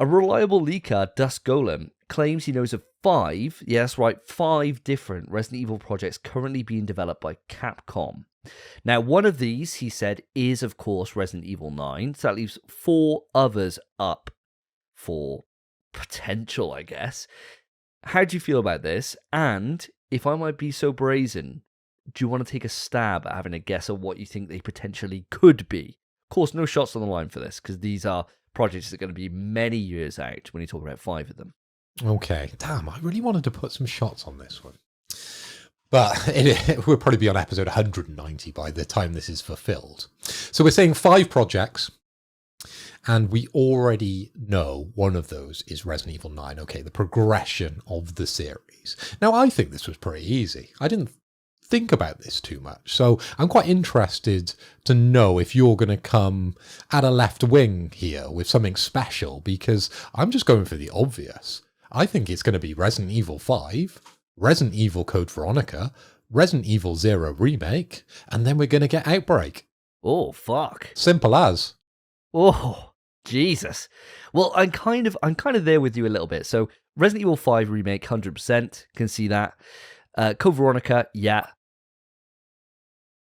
A reliable leaker, Dust Golem, claims he knows of 5, yes, right, 5 different Resident Evil projects currently being developed by Capcom. Now, one of these, he said, is, of course, Resident Evil 9, so that leaves 4 others up for potential, I guess. How do you feel about this? And, if I might be so brazen, do you want to take a stab at having a guess of what you think they potentially could be? Of course, no shots on the line for this, because these are projects that are going to be many years out when you talk about 5 of them. Okay. Damn, I really wanted to put some shots on this one. But we'll probably be on episode 190 by the time this is fulfilled. So we're saying 5 projects, and we already know one of those is Resident Evil 9. Okay, the progression of the series. Now, I think this was pretty easy. I didn't think about this too much. So I'm quite interested to know if you're going to come at a left wing here with something special, because I'm just going for the obvious. I think it's going to be Resident Evil 5, Resident Evil Code Veronica, Resident Evil 0 Remake, and then we're going to get Outbreak. Oh, fuck. Simple as. Oh, Jesus. Well, I'm kind of there with you a little bit. So Resident Evil 5 Remake, 100%, can see that. Code Veronica, yeah.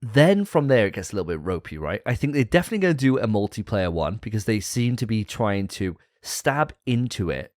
Then from there, it gets a little bit ropey, right? I think they're definitely going to do a multiplayer one, because they seem to be trying to stab into it.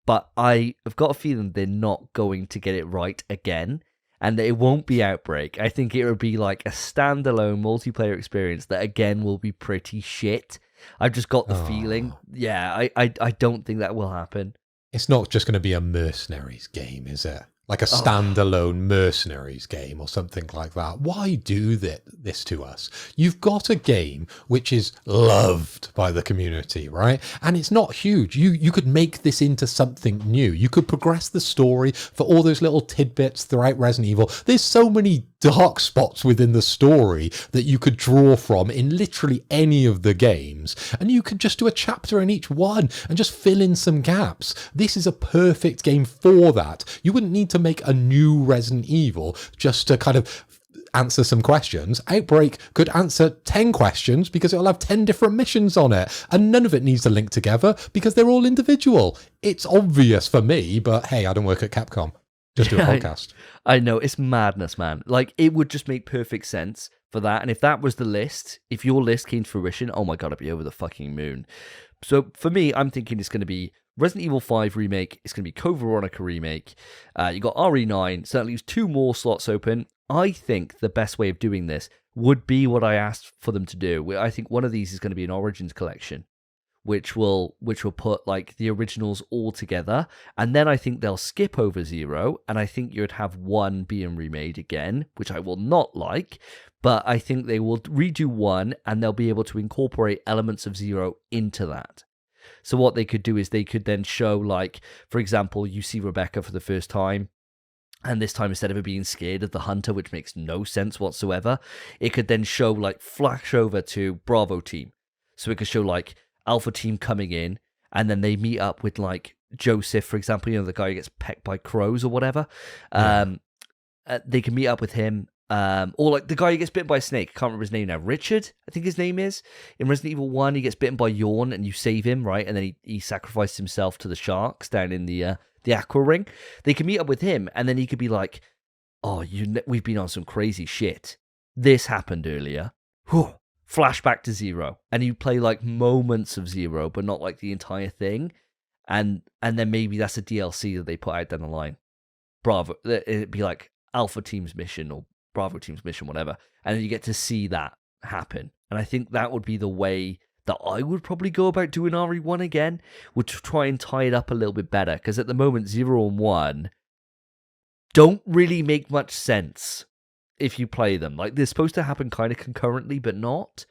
But I have got a feeling they're not going to get it right again, and that it won't be Outbreak. I think it will be like a standalone multiplayer experience that, again, will be pretty shit. I've just got the feeling. Yeah, I don't think that will happen. It's not just going to be a Mercenaries game, is it? Like a standalone Mercenaries game or something like that. Why do this to us? You've got a game which is loved by the community, right? And it's not huge. You could make this into something new. You could progress the story for all those little tidbits throughout Resident Evil. There's so many dark spots within the story that you could draw from in literally any of the games. And you could just do a chapter in each one and just fill in some gaps. This is a perfect game for that. You wouldn't need to make a new Resident Evil just to kind of answer some questions. Outbreak could answer 10 questions because it'll have 10 different missions on it, and none of it needs to link together because they're all individual. It's obvious for me, but hey, I don't work at Capcom. Just do a podcast. I know, it's madness, man. Like, it would just make perfect sense for that. And if that was the list, if your list came to fruition, oh my god, I'd be over the fucking moon. So for me, I'm thinking it's going to be Resident Evil 5 Remake, it's going to be Code Veronica Remake, you got RE9, so that leaves 2 more slots open. I think the best way of doing this would be what I asked for them to do. I think one of these is going to be an Origins collection, which will put like the originals all together, and then I think they'll skip over 0, and I think you'd have 1 being remade again, which I will not like, but I think they will redo 1, and they'll be able to incorporate elements of 0 into that. So what they could do is they could then show, like, for example, you see Rebecca for the first time, and this time, instead of her being scared of the hunter, which makes no sense whatsoever, it could then show, like, flash over to Bravo team. So it could show, like, Alpha team coming in, and then they meet up with, like, Joseph, for example, you know, the guy who gets pecked by crows or whatever. Yeah. They can meet up with him. Or like the guy who gets bitten by a snake. I can't remember his name now. Richard, I think his name is. In Resident Evil 1, he gets bitten by Yawn and you save him, right? And then he sacrifices himself to the sharks down in the aqua ring. They can meet up with him, and then he could be like, oh, we've been on some crazy shit. This happened earlier. Whew. Flashback to 0. And you play like moments of 0, but not like the entire thing. And then maybe that's a DLC that they put out down the line. Bravo. It'd be like Alpha Team's mission or Bravo Team's mission, whatever, and then you get to see that happen. And I think that would be the way that I would probably go about doing RE1 again, would try and tie it up a little bit better, because at the moment 0 and 1 don't really make much sense if you play them. Like, they're supposed to happen kind of concurrently, but not.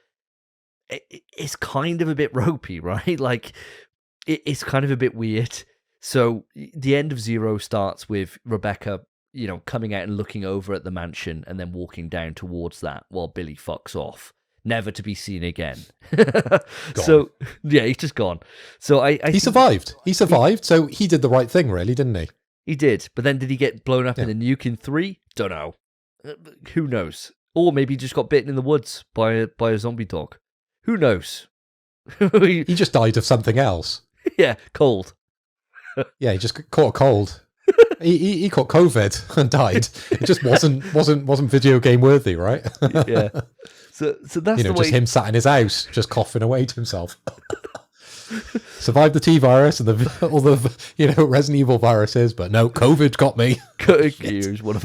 It's kind of a bit ropey, right? Like, it's kind of a bit weird. So the end of 0 starts with Rebecca, you know, coming out and looking over at the mansion and then walking down towards that while Billy fucks off, never to be seen again. So, yeah, he's just gone. So he survived. He survived, so he did the right thing, really, didn't he? He did, but then did he get blown up in a nuke in 3? Don't know. Who knows? Or maybe he just got bitten in the woods by a zombie dog. Who knows? He just died of something else. Yeah, cold. Yeah, he just caught a cold. He caught COVID and died. It just wasn't video game worthy, right? Yeah. So that's the way. Just him sat in his house, just coughing away to himself. Survived the T virus and all the Resident Evil viruses, but no, COVID got me. He was one of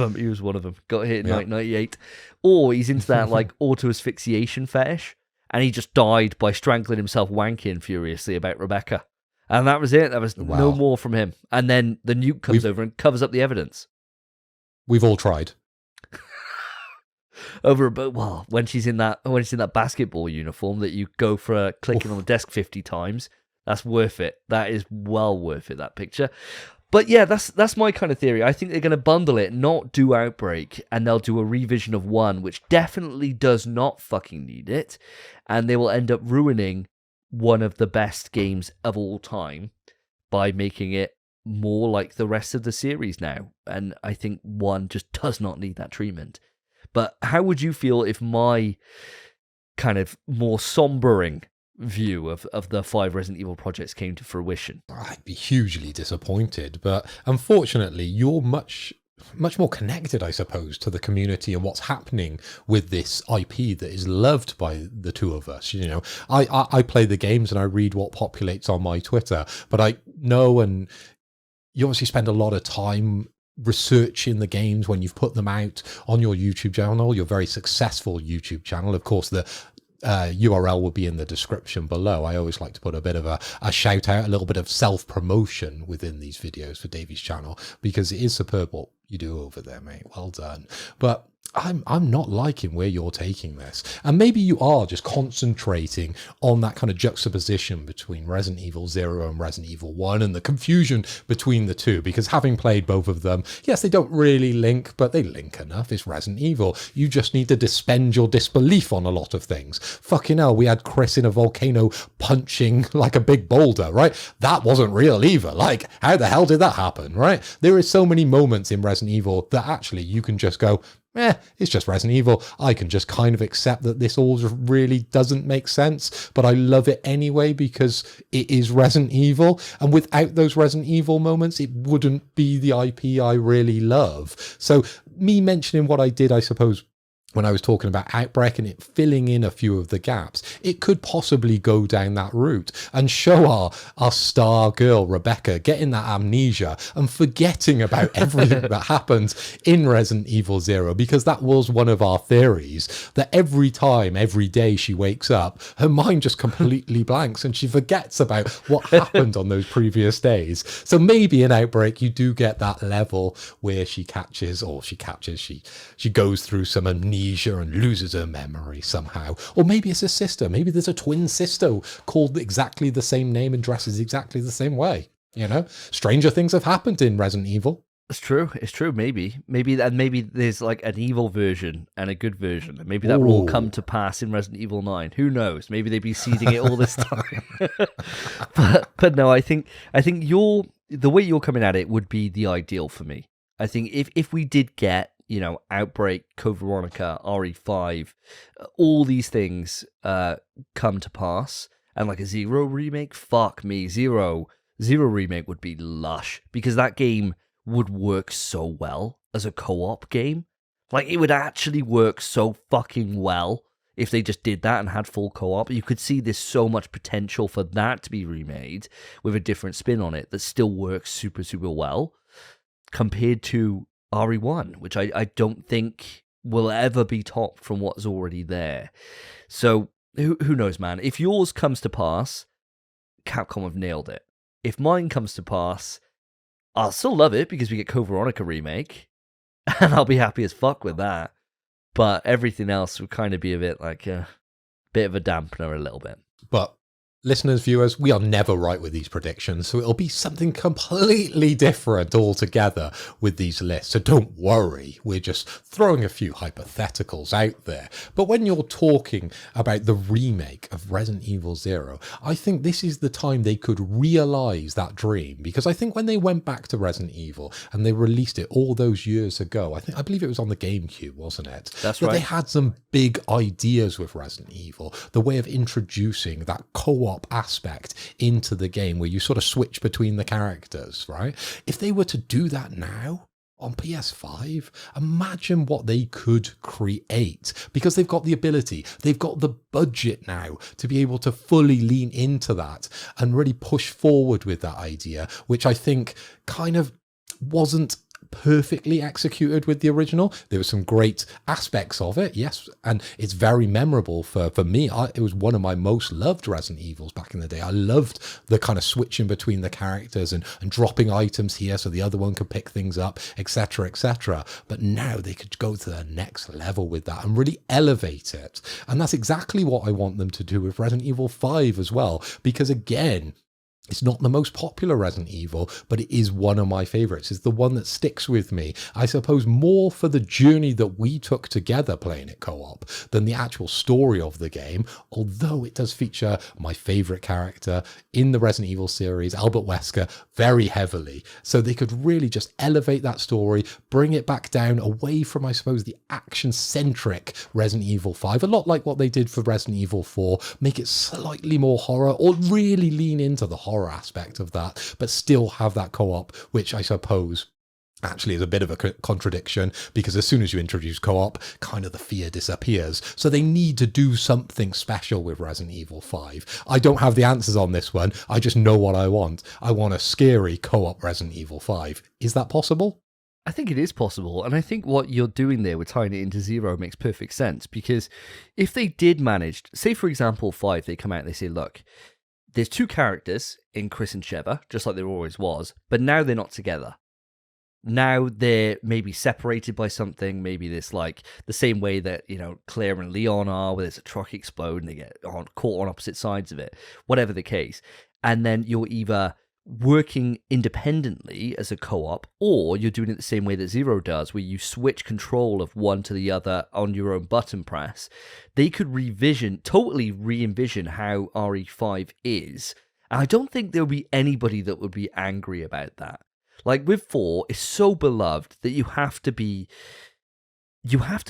them. Got hit in 1998. Or he's into that like auto asphyxiation fetish, and he just died by strangling himself, wanking furiously about Rebecca. And that was it. There was no more from him. And then the nuke comes over and covers up the evidence. We've all tried. When she's in that basketball uniform that you go for clicking on the desk 50 times, that's worth it. That is well worth it, that picture. But yeah, that's my kind of theory. I think they're going to bundle it, not do Outbreak, and they'll do a revision of 1, which definitely does not fucking need it. And they will end up ruining one of the best games of all time by making it more like the rest of the series now. And I think 1 just does not need that treatment. But how would you feel if my kind of more sombering view of the 5 Resident Evil projects came to fruition? I'd be hugely disappointed, but unfortunately you're much more connected, I suppose, to the community and what's happening with this IP that is loved by the two of us. I play the games and I read what populates on my Twitter, but I know, and you obviously spend a lot of time researching the games when you've put them out on your YouTube channel, your very successful YouTube channel. Of course, the URL will be in the description below. I always like to put a bit of a shout out, a little bit of self-promotion within these videos for Davey's channel, because it is superb what you do over there, mate. Well done. But I'm not liking where you're taking this. And maybe you are just concentrating on that kind of juxtaposition between Resident Evil 0 and Resident Evil 1 and the confusion between the two, because having played both of them, yes, they don't really link, but they link enough. It's Resident Evil. You just need to suspend your disbelief on a lot of things. Fucking hell, we had Chris in a volcano punching like a big boulder, right? That wasn't real either. Like, how the hell did that happen, right? There is so many moments in Resident Evil that actually you can just go, it's just Resident Evil. I can just kind of accept that this all really doesn't make sense, but I love it anyway because it is Resident Evil. And without those Resident Evil moments, it wouldn't be the IP I really love. So me mentioning what I did, I suppose, when I was talking about Outbreak and it filling in a few of the gaps, it could possibly go down that route and show our star girl, Rebecca, getting that amnesia and forgetting about everything that happened in Resident Evil 0, because that was one of our theories, that every day she wakes up, her mind just completely blanks and she forgets about what happened on those previous days. So maybe in Outbreak, you do get that level where she goes through some amnesia and loses her memory somehow. Or maybe it's a sister. Maybe there's a twin sister called exactly the same name and dresses exactly the same way. Stranger things have happened in Resident Evil. It's true. Maybe there's like an evil version and a good version. Maybe that will all come to pass in Resident Evil 9. Who knows? Maybe they'd be seeding it all this time. but no, I think the way you're coming at it would be the ideal for me. I think if we did get, Outbreak, Code Veronica, RE5, all these things come to pass, and like a 0 remake, fuck me, 0 remake would be lush, because that game would work so well as a co-op game. Like, it would actually work so fucking well if they just did that and had full co-op. You could see there's so much potential for that to be remade with a different spin on it that still works super, super well compared to RE1, which I don't think will ever be topped from what's already there. So who knows, man? If yours comes to pass, Capcom have nailed it. If mine comes to pass, I'll still love it because we get Code Veronica remake, and I'll be happy as fuck with that. But everything else would kind of be a bit like a bit of a dampener a little bit. But listeners, viewers, we are never right with these predictions, so it'll be something completely different altogether with these lists. So don't worry, we're just throwing a few hypotheticals out there. But when you're talking about the remake of Resident Evil 0, I think this is the time they could realise that dream, because I think when they went back to Resident Evil and they released it all those years ago, I believe it was on the GameCube, wasn't it? That's right. They had some big ideas with Resident Evil, the way of introducing that co-op co-op aspect into the game where you sort of switch between the characters, right? If they were to do that now on PS5, imagine what they could create, because they've got the ability, they've got the budget now to be able to fully lean into that and really push forward with that idea, which I think kind of wasn't perfectly executed with the original. There were some great aspects of it, yes, and it's very memorable for me. It was one of my most loved Resident Evils back in the day. I loved the kind of switching between the characters and dropping items here so the other one could pick things up, etc., etc. But now they could go to the next level with that and really elevate it. And that's exactly what I want them to do with Resident Evil 5 as well, because again, it's not the most popular Resident Evil, but it is one of my favorites. It's the one that sticks with me, I suppose, more for the journey that we took together playing it co-op than the actual story of the game, although it does feature my favorite character in the Resident Evil series, Albert Wesker, very heavily. So they could really just elevate that story, bring it back down away from, I suppose, the action-centric Resident Evil 5, a lot like what they did for Resident Evil 4, make it slightly more horror, or really lean into the horror aspect of that, but still have that co-op, which I suppose actually is a bit of a contradiction, because as soon as you introduce co-op, kind of the fear disappears. So they need to do something special with Resident Evil 5. I don't have the answers on this one. I just know what I want. I want a scary co-op Resident Evil 5. Is that possible? I think it is possible, and I think what you're doing there with tying it into Zero makes perfect sense, because if they did manage, say for example 5, they come out and they say, look, there's two characters in Chris and Sheva, just like there always was, but now they're not together. Now they're maybe separated by something. Maybe this like the same way that, you know, Claire and Leon are, where there's a truck explode and they get caught on opposite sides of it, whatever the case. And then you're either working independently as a co-op, or you're doing it the same way that Zero does, where you switch control of one to the other on your own button press. They could totally re-envision how RE5 is. And I don't think there'll be anybody that would be angry about that. Like with 4, it's so beloved that you have to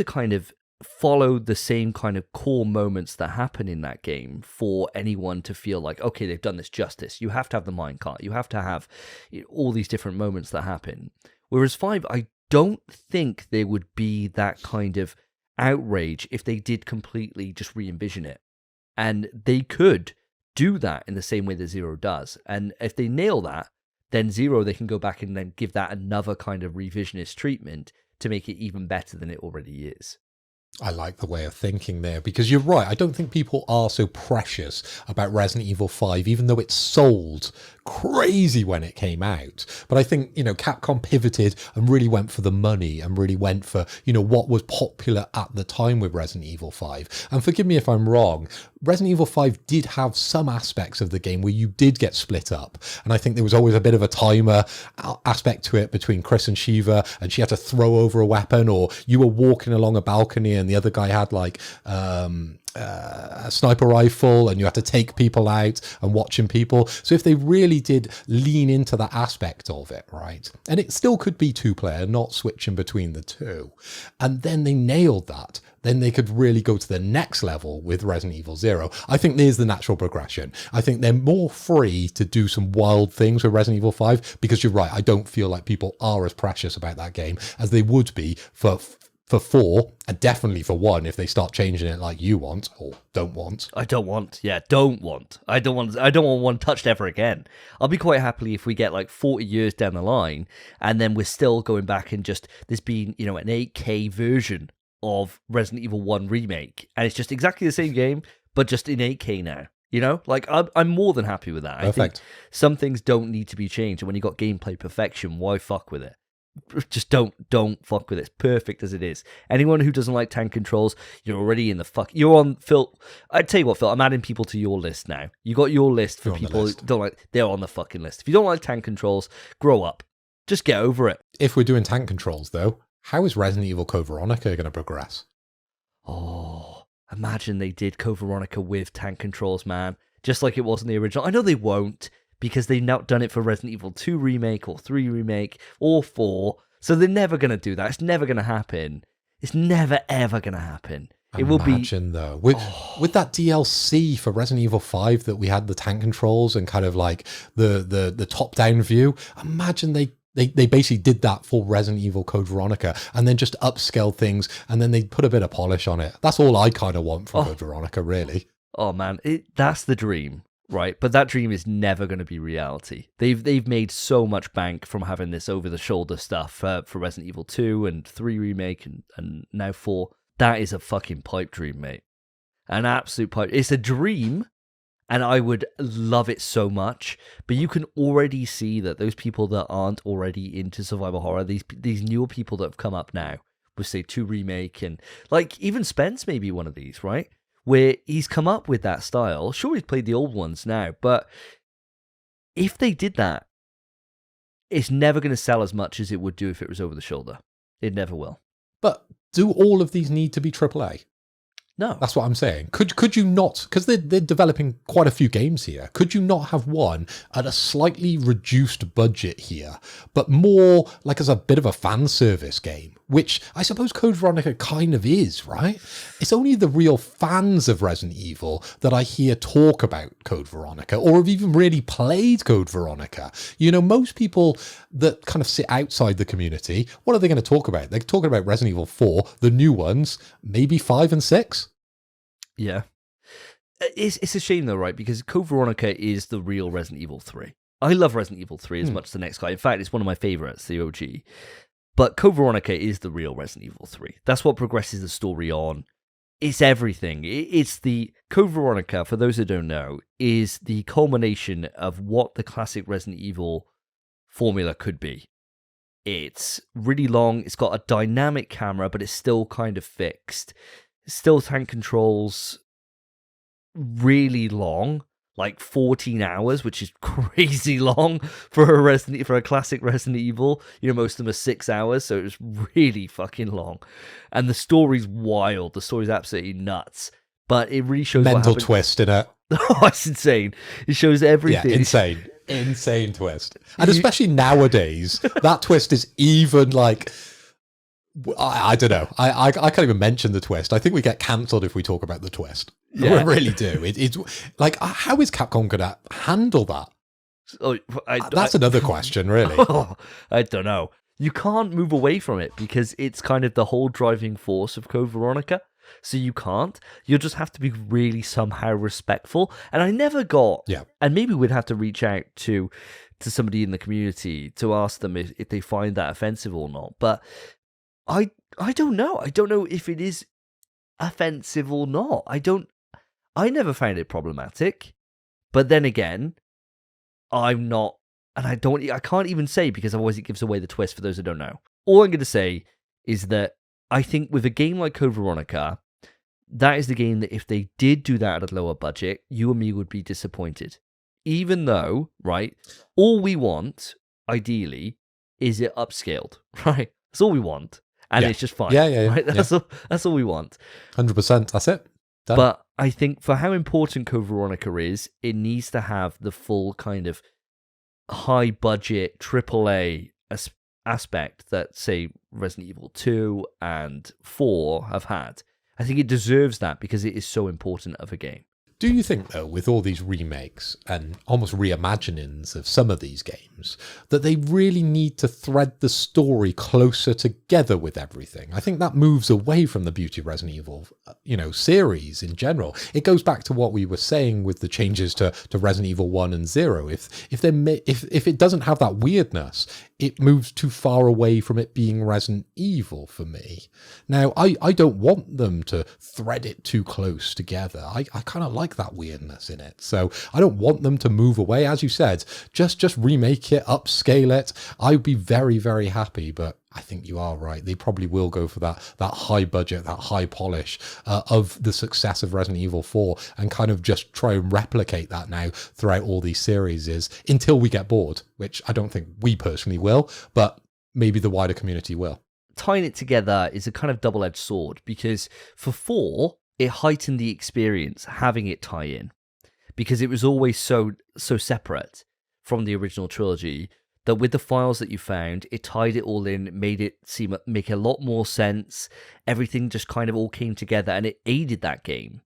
kind of follow the same kind of core moments that happen in that game for anyone to feel like, okay, they've done this justice. You have to have the minecart. You have to have all these different moments that happen. Whereas 5, I don't think there would be that kind of outrage if they did completely just re-envision it. And they could do that in the same way that Zero does. And if they nail that, then Zero, they can go back and then give that another kind of revisionist treatment to make it even better than it already is. I like the way of thinking there, because you're right. I don't think people are so precious about Resident Evil 5, even though it sold crazy when it came out. But I think, you know, Capcom pivoted and really went for the money and really went for, you know, what was popular at the time with Resident Evil 5. And forgive me if I'm wrong, Resident Evil 5 did have some aspects of the game where you did get split up. And I think there was always a bit of a timer aspect to it between Chris and Shiva, and she had to throw over a weapon, or you were walking along a balcony and the other guy had like a sniper rifle and you had to take people out and watching people. So if they really did lean into that aspect of it, right, and it still could be 2-player, not switching between the two, and then they nailed that, then they could really go to the next level with Resident Evil 0. I think there's the natural progression. I think they're more free to do some wild things with Resident Evil 5, because you're right, I don't feel like people are as precious about that game as they would be for 4, and definitely for 1 if they start changing it like you want or don't want. I don't want 1 touched ever again. I'll be quite happily if we get like 40 years down the line and then we're still going back and just there's been, you know, an 8K version of Resident Evil 1 Remake, and it's just exactly the same game but just in 8K now. You know, like I'm more than happy with that. Perfect. I think some things don't need to be changed, and when you got gameplay perfection, why fuck with it? Just don't fuck with it. It's perfect as it is. Anyone who doesn't like tank controls, you're already in the fuck. You're on Phil. I tell you what, Phil. I'm adding people to your list now. You got your list for people who don't like. They're on the fucking list. If you don't like tank controls, grow up. Just get over it. If we're doing tank controls, though, how is Resident Evil Code Veronica going to progress? Oh, imagine they did Code Veronica with tank controls, man. Just like it was in the original. I know they won't, because they've now done it for Resident Evil 2 Remake or 3 Remake or 4. So they're never going to do that. It's never going to happen. It's never, ever going to happen. It will be... Imagine though, with that DLC for Resident Evil 5 that we had the tank controls and kind of like the top down view. Imagine they basically did that for Resident Evil Code Veronica and then just upscale things and then they put a bit of polish on it. That's all I kind of want from Code Veronica, really. Oh man, that's the dream, right? But that dream is never going to be reality. They've made so much bank from having this over-the-shoulder stuff for Resident Evil 2 and 3 Remake and now 4. That is a fucking pipe dream, mate. An absolute pipe. It's a dream, and I would love it so much. But you can already see that those people that aren't already into survival horror, these newer people that have come up now, with say 2 Remake and like even Spence may be one of these, right? Where he's come up with that style. Sure, he's played the old ones now, but if they did that, it's never going to sell as much as it would do if it was over the shoulder. It never will. But do all of these need to be AAA? No. That's what I'm saying. Could you not, because they're developing quite a few games here, could you not have one at a slightly reduced budget here, but more like as a bit of a fan service game, which I suppose Code Veronica kind of is, right? It's only the real fans of Resident Evil that I hear talk about Code Veronica or have even really played Code Veronica. You know, most people that kind of sit outside the community, what are they going to talk about? They're talking about Resident Evil 4, the new ones, maybe 5 and 6. Yeah. It's a shame though, right? Because Code Veronica is the real Resident Evil 3. I love Resident Evil 3 as much as the next guy. In fact, it's one of my favorites, the OG. But Code Veronica is the real Resident Evil 3. That's what progresses the story on. It's everything. It's the Code Veronica, for those who don't know, is the culmination of what the classic Resident Evil formula could be. It's really long. It's got a dynamic camera, but it's still kind of fixed. Still tank controls really long, like 14 hours, which is crazy long for a classic Resident Evil. You know, most of them are 6 hours, so it was really fucking long. And the story's wild. The story's absolutely nuts. But it really shows mental twist in it. Oh, it's insane. It shows everything. Yeah, insane twist. And especially nowadays, that twist is even like, I don't know. I can't even mention the twist. I think we get cancelled if we talk about the twist. Yeah. We really do. It's like, how is Capcom going to handle that? That's another question, really. I don't know. You can't move away from it because it's kind of the whole driving force of Code Veronica. So you can't. You'll just have to be really somehow respectful. And I never got... Yeah. And maybe we'd have to reach out to somebody in the community to ask them if they find that offensive or not. But I don't know. I don't know if it is offensive or not. I never found it problematic. But then again, I'm not, and I can't even say because otherwise it gives away the twist for those who don't know. All I'm going to say is that I think with a game like Code Veronica, that is the game that if they did do that at a lower budget, you and me would be disappointed. Even though, right, all we want, ideally, is it upscaled, right? That's all we want. And it's just fine. Yeah. Right? That's all we want. 100%. That's it. Done. But I think for how important Code Veronica is, it needs to have the full kind of high budget AAA aspect that, say, Resident Evil 2 and 4 have had. I think it deserves that because it is so important of a game. Do you think, though, with all these remakes and almost reimaginings of some of these games, that they really need to thread the story closer together with everything? I think that moves away from the beauty of Resident Evil, series in general. It goes back to what we were saying with the changes to Resident Evil 1 and 0. If it doesn't have that weirdness, it moves too far away from it being Resident Evil for me. Now, I don't want them to thread it too close together. I kind of like that weirdness in it. So I don't want them to move away. As you said, just remake it, upscale it. I'd be very, very happy, but I think you are right. They probably will go for that high budget, that high polish of the success of Resident Evil 4 and kind of just try and replicate that now throughout all these series until we get bored, which I don't think we personally will, but maybe the wider community will. Tying it together is a kind of double-edged sword because for 4, it heightened the experience having it tie in because it was always so separate from the original trilogy that with the files that you found, it tied it all in, made it make a lot more sense. Everything just kind of all came together, and it aided that game.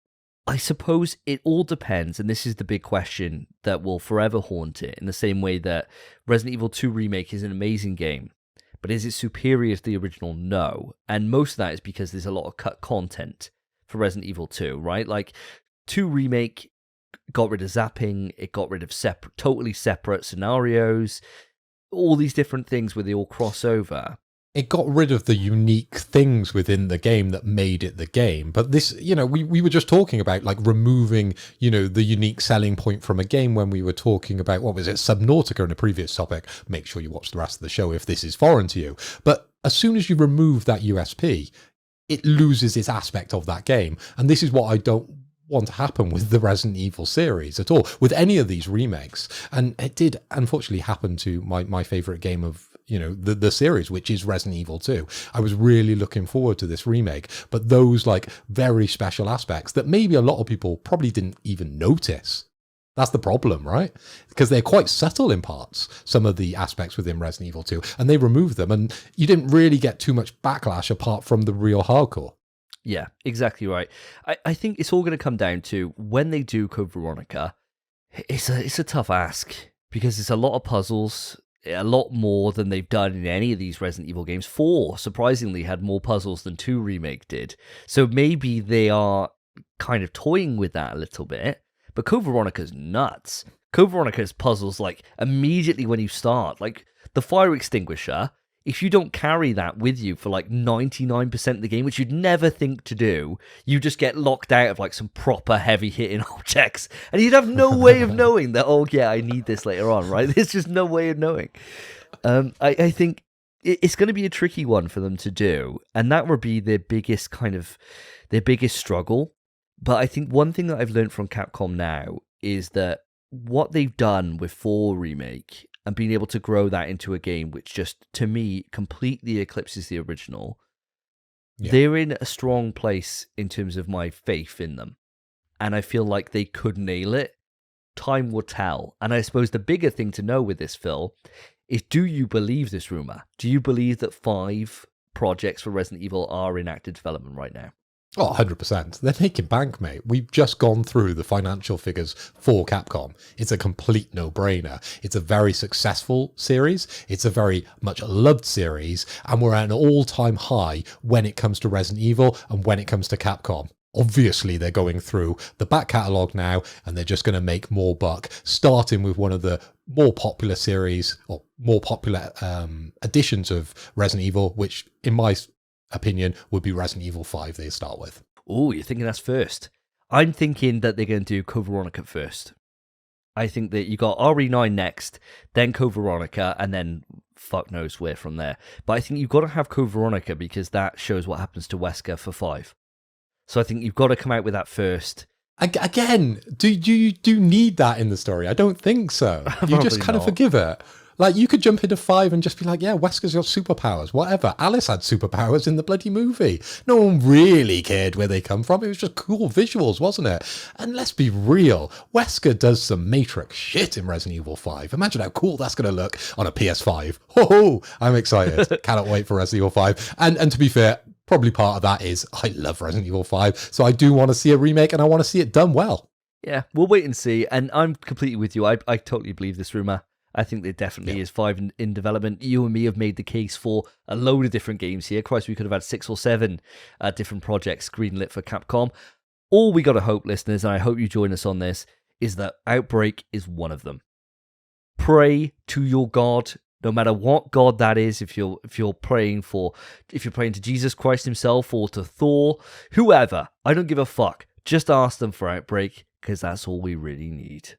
I suppose it all depends, and this is the big question that will forever haunt it, in the same way that Resident Evil 2 Remake is an amazing game. But is it superior to the original? No. And most of that is because there's a lot of cut content for Resident Evil 2, right? Like, 2 Remake got rid of zapping, it got rid of totally separate scenarios, all these different things where they all cross over. It got rid of the unique things within the game that made it the game. But this, we were just talking about like removing, the unique selling point from a game when we were talking about, what was it, Subnautica in a previous topic. Make sure you watch the rest of the show if this is foreign to you. But as soon as you remove that USP, it loses its aspect of that game. And this is what I don't want to happen with the Resident Evil series at all, with any of these remakes. And it did unfortunately happen to my favorite game of the series, which is Resident Evil 2. I was really looking forward to this remake, but those like very special aspects that maybe a lot of people probably didn't even notice. That's the problem, right? Because they're quite subtle in parts, some of the aspects within Resident Evil 2, and they removed them, and you didn't really get too much backlash apart from the real hardcore. Yeah, exactly right. I think it's all going to come down to when they do Code Veronica, it's a tough ask because it's a lot of puzzles, a lot more than they've done in any of these Resident Evil games. 4, surprisingly, had more puzzles than 2 Remake did. So maybe they are kind of toying with that a little bit. But Code Veronica's nuts. Code Veronica's puzzles, like, immediately when you start, like, the fire extinguisher, if you don't carry that with you for like 99% of the game, which you'd never think to do, you just get locked out of like some proper heavy hitting objects. And you'd have no way of knowing that, oh yeah, I need this later on, right? There's just no way of knowing. I think it's going to be a tricky one for them to do. And that would be their biggest struggle. But I think one thing that I've learned from Capcom now is that what they've done with 4 Remake and being able to grow that into a game which just, to me, completely eclipses the original, they're in a strong place in terms of my faith in them. And I feel like they could nail it. Time will tell. And I suppose the bigger thing to know with this, Phil, is do you believe this rumor? Do you believe that 5 projects for Resident Evil are in active development right now? Oh, 100%. They're making bank, mate. We've just gone through the financial figures for Capcom. It's a complete no-brainer. It's a very successful series. It's a very much loved series. And we're at an all-time high when it comes to Resident Evil and when it comes to Capcom. Obviously, they're going through the back catalogue now, and they're just going to make more buck, starting with one of the more popular series, or more popular editions of Resident Evil, which, in my opinion, would be Resident Evil 5 they start with. Oh, you're thinking that's first. I'm thinking that they're going to do Code Veronica first. I think that you got RE9 next, then Code Veronica, and then fuck knows where from there. But I think you've got to have Code Veronica because that shows what happens to Wesker for 5. So I think you've got to come out with that first. Again, do you need that in the story? I don't think so. You just kind of forgive it. Like, you could jump into 5 and just be like, yeah, Wesker's got superpowers, whatever. Alice had superpowers in the bloody movie. No one really cared where they come from. It was just cool visuals, wasn't it? And let's be real, Wesker does some Matrix shit in Resident Evil 5. Imagine how cool that's going to look on a PS5. Ho, I'm excited. Cannot wait for Resident Evil 5. And to be fair, probably part of that is I love Resident Evil 5, so I do want to see a remake and I want to see it done well. Yeah, we'll wait and see. And I'm completely with you. I totally believe this rumor. I think there definitely is 5 in development. You and me have made the case for a load of different games here. Christ, we could have had 6 or 7 different projects greenlit for Capcom. All we got to hope, listeners, and I hope you join us on this, is that Outbreak is one of them. Pray to your God, no matter what God that is. If you're praying to Jesus Christ himself or to Thor, whoever, I don't give a fuck. Just ask them for Outbreak, because that's all we really need.